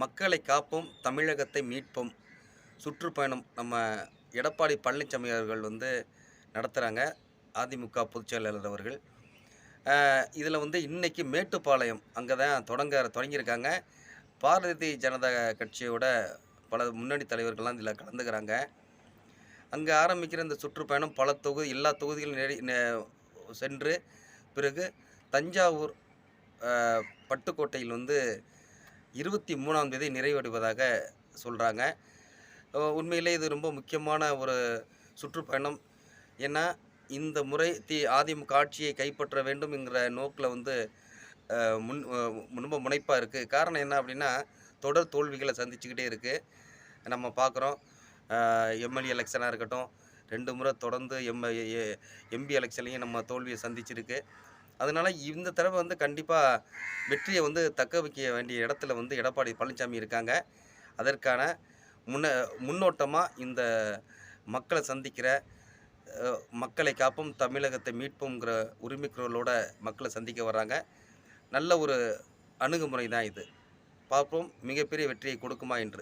மக்களை காப்போம், தமிழகத்தை மீட்போம் சுற்றுப்பயணம் நம்ம எடப்பாடி பழனிசாமி அவர்கள் நடத்துகிறாங்க. அதிமுக பொதுச் செயலாளர் அவர்கள். இதில் இன்னைக்கு மேட்டுப்பாளையம் அங்கே தான் தொடங்கியிருக்காங்க. பாரதிய ஜனதா கட்சியோட பல முன்னணி தலைவர்கள்லாம் இதில் கலந்துக்கிறாங்க. அங்கே ஆரம்பிக்கிற இந்த சுற்றுப்பயணம் பல எல்லா தொகுதிகளும் சென்று பிறகு தஞ்சாவூர் பட்டுக்கோட்டையில் 23ஆம் தேதி நிறைவடைவதாக சொல்கிறாங்க. உண்மையிலே இது ரொம்ப முக்கியமான ஒரு சுற்றுப்பயணம். ஏன்னா, இந்த முறை அதிமுக ஆட்சியை கைப்பற்ற வேண்டும் என்கிற நோக்கில் முன் ரொம்ப முனைப்பாக இருக்குது. காரணம் என்ன அப்படின்னா, தொடர் தோல்விகளை சந்திச்சுக்கிட்டே இருக்குது. நம்ம பார்க்குறோம். எம்எல்ஏ எலெக்ஷனாக இருக்கட்டும், 2 முறை தொடர்ந்து எம்பி எலெக்ஷன்லையும் நம்ம தோல்வியை சந்திச்சிருக்கு. அதனால் இந்த தடவை கண்டிப்பாக வெற்றியை தக்க வைக்க வேண்டிய இடத்துல எடப்பாடி பழனிசாமி இருக்காங்க. அதற்கான முன்னோட்டமாக இந்த மக்களை சந்திக்கிற மக்களை காப்போம் தமிழகத்தை மீட்போங்கிற உரிமை குரலோட மக்களை சந்திக்க வர்றாங்க. நல்ல ஒரு அணுகுமுறை தான் இது. பார்ப்போம் மிகப்பெரிய வெற்றியை கொடுக்குமா என்று.